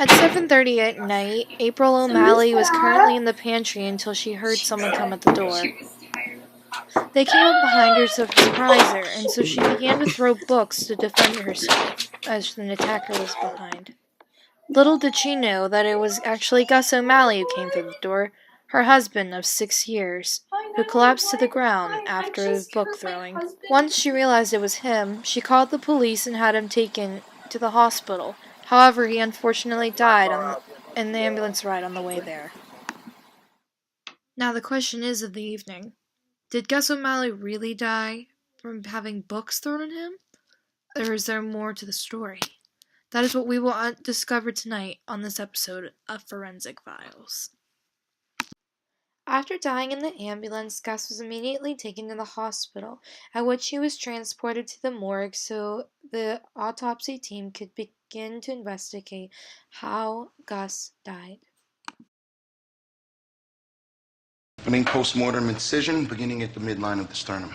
At 7:30 at night, April O'Malley was currently in the pantry until she heard someone come at the door. They came up behind her to surprise her, and so she began to throw books to defend herself, as an attacker was behind. Little did she know that it was actually Gus O'Malley who came through the door, her husband of 6 years, who collapsed to the ground after his book throwing. Once she realized it was him, she called the police and had him taken to the hospital. However, he unfortunately died in the ambulance ride on the way there. Now the question is of the evening. Did Gus O'Malley really die from having books thrown at him? Or is there more to the story? That is what we will discover tonight on this episode of Forensic Files. After dying in the ambulance, Gus was immediately taken to the hospital, at which he was transported to the morgue so the autopsy team could begin to investigate how Gus died. Opening post-mortem incision beginning at the midline of the sternum.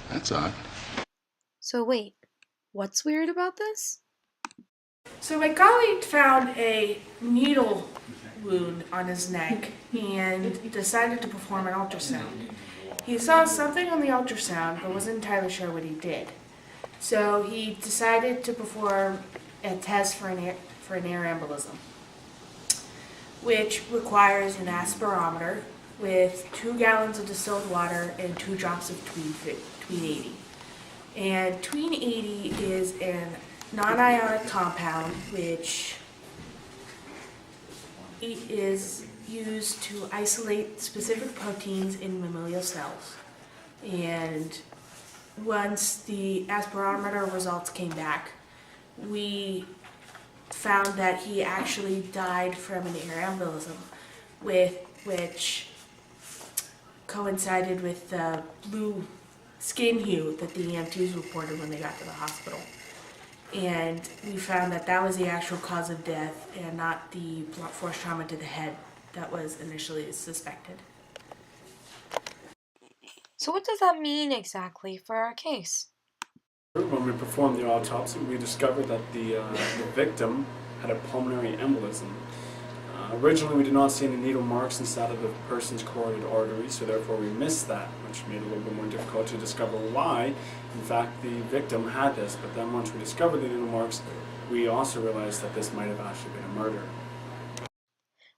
That's odd. So wait, what's weird about this? So my colleague found a needle wound on his neck and decided to perform an ultrasound. He saw something on the ultrasound but wasn't entirely sure what he did. So he decided to perform a test for an air embolism, which requires an aspirometer with 2 gallons of distilled water and 2 drops of Tween 80. And Tween 80 is an non-ionic compound which is used to isolate specific proteins in mammalian cells. And once the aspirometer results came back, we found that he actually died from an air embolism, which coincided with the blue skin hue that the EMTs reported when they got to the hospital. And we found that that was the actual cause of death and not the blunt force trauma to the head that was initially suspected. So what does that mean exactly for our case? When we performed the autopsy, we discovered that the victim had a pulmonary embolism. Originally, we did not see any needle marks inside of the person's carotid artery, so therefore we missed that, which made it a little bit more difficult to discover why, in fact, the victim had this. But then once we discovered the needle marks, we also realized that this might have actually been a murder.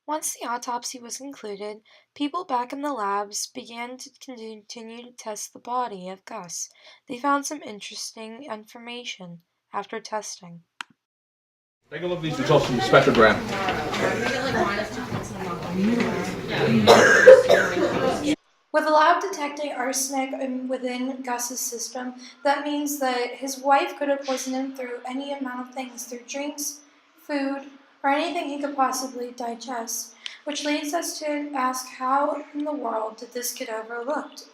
Once the autopsy was concluded, people back in the labs began to continue to test the body of Gus. They found some interesting information after testing. Take a look at these results from the spectrogram. With the lab detecting arsenic within Gus's system, that means that his wife could have poisoned him through any amount of things, through drinks, food, or anything he could possibly digest, which leads us to ask how in the world did this get overlooked?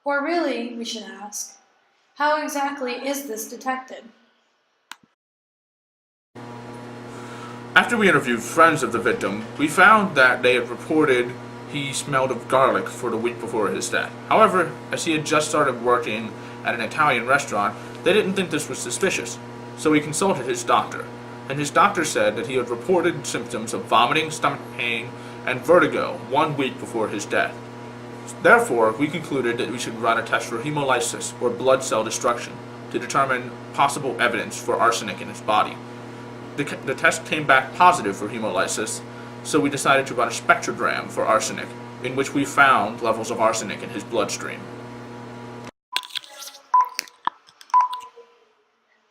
Or really, we should ask, how exactly is this detected? After we interviewed friends of the victim, we found that they had reported he smelled of garlic for the week before his death. However, as he had just started working at an Italian restaurant, they didn't think this was suspicious, so he consulted his doctor. And his doctor said that he had reported symptoms of vomiting, stomach pain, and vertigo 1 week before his death. Therefore, we concluded that we should run a test for hemolysis, or blood cell destruction, to determine possible evidence for arsenic in his body. The test came back positive for hemolysis, so we decided to run a spectrogram for arsenic, in which we found levels of arsenic in his bloodstream.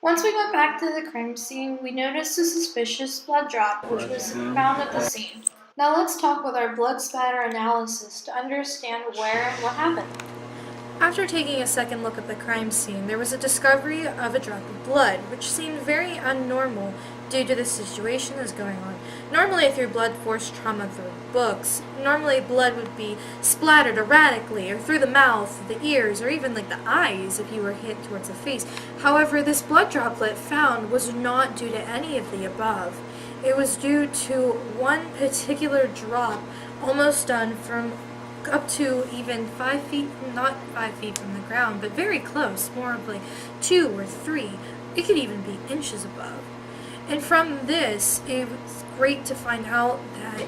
Once we went back to the crime scene, we noticed a suspicious blood drop, which was found at the scene. Now let's talk with our blood spatter analysis to understand where and what happened. After taking a second look at the crime scene, there was a discovery of a drop of blood, which seemed very unnormal due to the situation that's going on. Normally, through blood force trauma through books, normally blood would be splattered erratically, or through the mouth, the ears, or even like the eyes if you were hit towards the face. However, this blood droplet found was not due to any of the above. It was due to one particular drop, almost done from up to even 5 feet, not 5 feet from the ground, but very close, more of like 2 or 3. It could even be inches above. And from this, it was great to find out that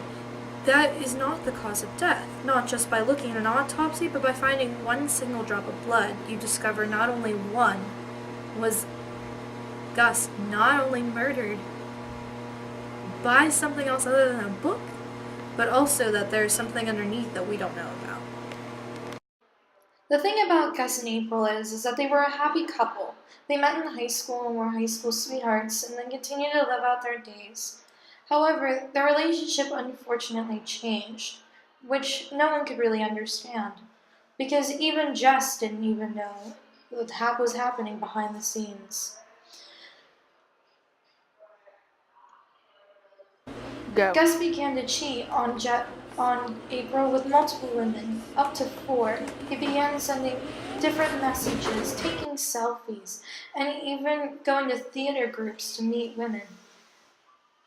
that is not the cause of death. Not just by looking at an autopsy, but by finding one single drop of blood, you discover not only one was Gus not only murdered by something else other than a book, but also that there's something underneath that we don't know about. The thing about Gus and April is that they were a happy couple. They met in high school and were high school sweethearts and then continued to live out their days. However, their relationship unfortunately changed, which no one could really understand, because even Jess didn't even know what was happening behind the scenes. Go. Gus began to cheat on April with multiple women, up to 4. He began sending different messages, taking selfies, and even going to theater groups to meet women,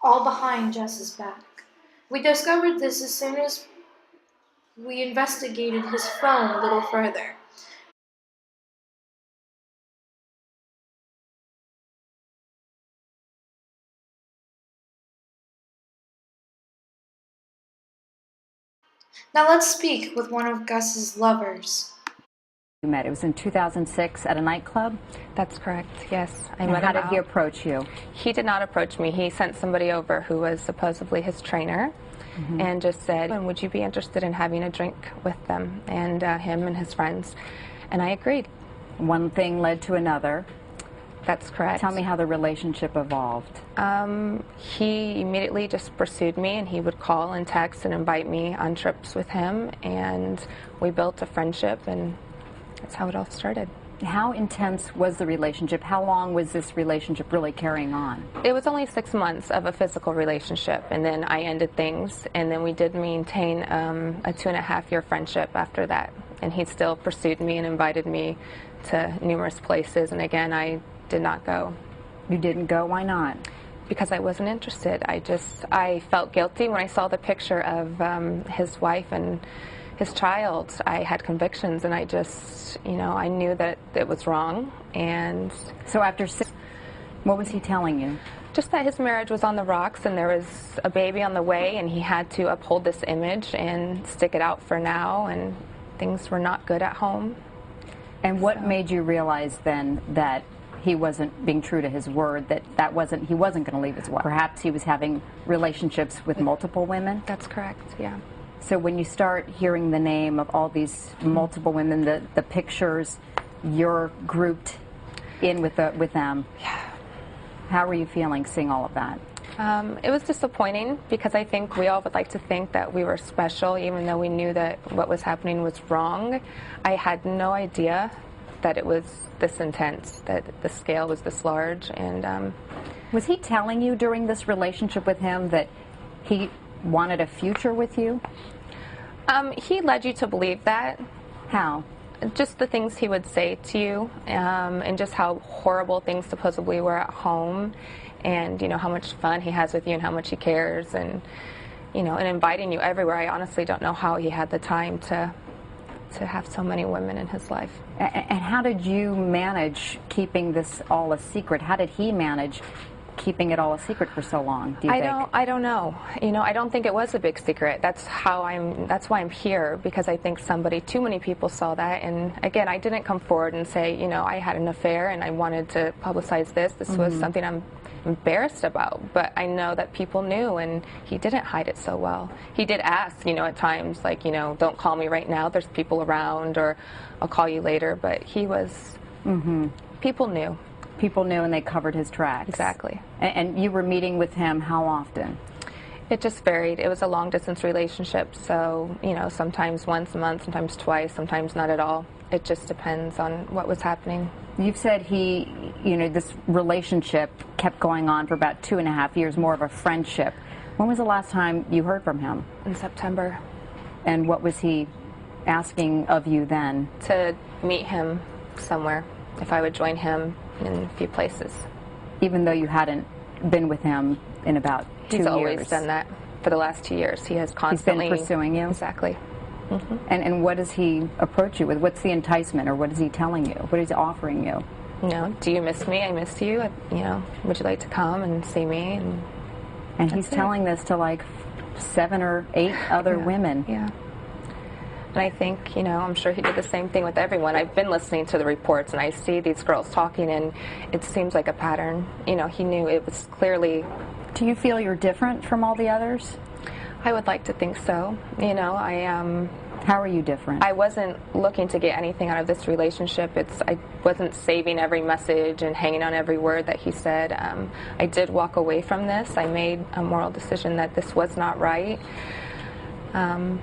all behind Jess's back. We discovered this as soon as we investigated his phone a little further. Now let's speak with one of Gus's lovers. You met. It was in 2006 at a nightclub. That's correct, yes. I And met how him did he out. approach you? He did not approach me. He sent somebody over who was supposedly his trainer and just said, would you be interested in having a drink with them and him and his friends? And I agreed. One thing led to another. That's correct. Tell me how the relationship evolved. He immediately just pursued me, and he would call and text and invite me on trips with him, and we built a friendship, and that's how it all started. How intense was the relationship? How long was this relationship really carrying on? It was only 6 months of a physical relationship, and then I ended things, and then we did maintain a 2.5-year friendship after that, and he still pursued me and invited me to numerous places, and again, I did not go. You didn't go? Why not? Because I wasn't interested. I felt guilty when I saw the picture of his wife and his child. I had convictions, and I just, I knew that it was wrong. And So after 6, what was he telling you? just that his marriage was on the rocks, and there was a baby on the way, and he had to uphold this image and stick it out for now, and things were not good at home. And what made you realize then that he wasn't being true to his word, he wasn't going to leave his wife? Perhaps he was having relationships with multiple women? That's correct, yeah. So when you start hearing the name of all these multiple women, the pictures, you're grouped in with them. Yeah. How were you feeling seeing all of that? It was disappointing because I think we all would like to think that we were special, even though we knew that what was happening was wrong. I had no idea that it was this intense, that the scale was this large. And Was he telling you during this relationship with him that he wanted a future with you? He led you to believe that. How? Just the things he would say to you, and just how horrible things supposedly were at home, and how much fun he has with you and how much he cares, and and inviting you everywhere. I honestly don't know how he had the time to have so many women in his life. And how did you manage keeping this all a secret? How did he manage keeping it all a secret for so long, do you think? I don't know. I don't think it was a big secret. That's why I'm here, because I think too many people saw that. And again, I didn't come forward and say, I had an affair and I wanted to publicize this. This was something I'm embarrassed about, but I know that people knew, and he didn't hide it so well. He did ask, at times, like, don't call me right now, there's people around, or I'll call you later, but he was, people knew. People knew, and they covered his tracks. Exactly. And you were meeting with him how often? It just varied. It was a long-distance relationship, so, sometimes once a month, sometimes twice, sometimes not at all. It just depends on what was happening. You've said this relationship kept going on for about 2.5 years, more of a friendship. When was the last time you heard from him? In September. And what was he asking of you then? To meet him somewhere, if I would join him in a few places. Even though you hadn't been with him in about 2 years. He's always done that for the last 2 years. He has constantly... He's been pursuing you? Exactly. Mm-hmm. And what does he approach you with? What's the enticement, or what is he telling you? What is he offering you? You know, do you miss me? I miss you. You know, would you like to come and see me? And he's telling this to like 7 or 8 other women. Yeah. And I think, you know, I'm sure he did the same thing with everyone. I've been listening to the reports, and I see these girls talking, and it seems like a pattern. You know, he knew it was clearly... Do you feel you're different from all the others? I would like to think so. You know, How are you different? I wasn't looking to get anything out of this relationship. I wasn't saving every message and hanging on every word that he said. I did walk away from this. I made a moral decision that this was not right. And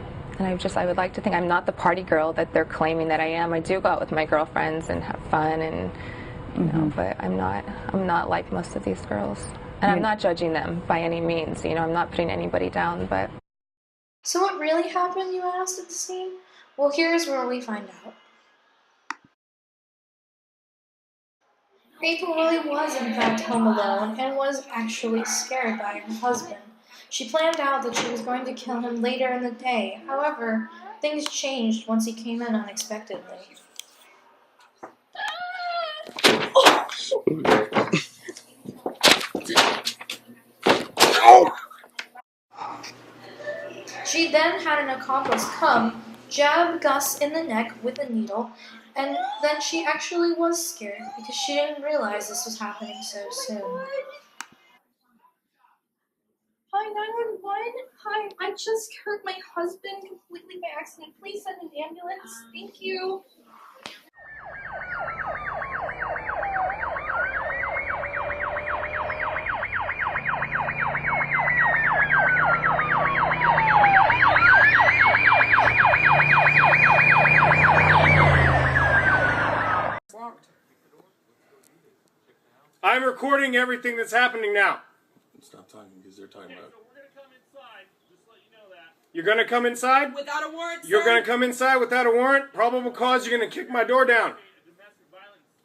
I would like to think I'm not the party girl that they're claiming that I am. I do go out with my girlfriends and have fun, and you know, but I'm not like most of these girls. And I'm not judging them by any means. You know, I'm not putting anybody down, but... So what really happened, you asked at the scene? Well, here's where we find out. April really was in fact home alone and was actually scared by her husband. She planned out that she was going to kill him later in the day. However, things changed once he came in unexpectedly. She then had an accomplice come, jab Gus in the neck with a needle, and then she actually was scared because she didn't realize this was happening so soon. Hi, 911. Hi, I just hurt my husband completely by accident. Please send an ambulance. Thank you. I'm recording everything that's happening now. Stop talking because they're talking about. So we're gonna come inside. Just let you know that. You're gonna come inside? Without a warrant, sir? You're gonna come inside without a warrant? Probable cause, you're gonna kick my door down.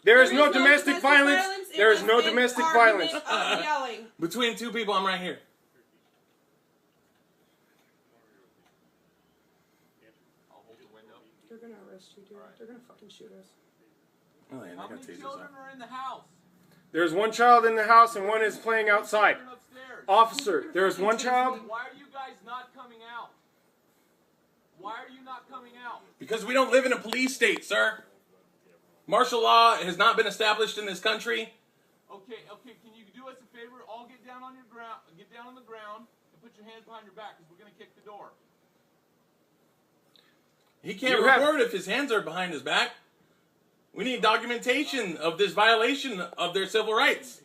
There is no domestic violence. There is no domestic violence. Yelling. Between 2 people, I'm right here. They're gonna arrest you, dude. They're gonna fucking shoot us. Oh, yeah, How many children are in the house? There's one child in the house and one is playing outside. Officer, there is one child. Why are you guys not coming out? Why are you not coming out? Because we don't live in a police state, sir. Martial law has not been established in this country. Okay, can you do us a favor? All get down on the ground and put your hands behind your back because we're gonna kick the door. He can't record if his hands are behind his back. We need documentation of this violation of their civil rights.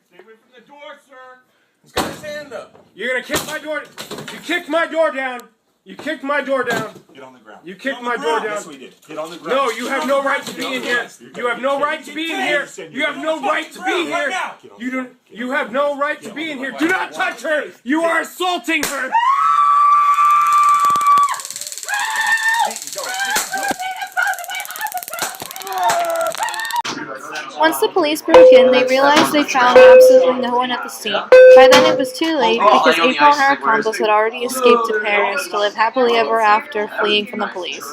Stay away from the door, sir. He's got his hand up. You're gonna kick my door. You kicked my door down. You kicked my door down. Get on the ground. You kicked my door down. Yes, we did. Get on the ground. No, you have no right to be in here. You have no right to be in here. You have no right to be here. You don't. You have no right to be in here. Do not touch her. You are assaulting her. Once the police broke in, they realized they found absolutely no one at the scene. By then it was too late because April and her accomplice had already escaped to Paris to live happily ever after, fleeing from the police.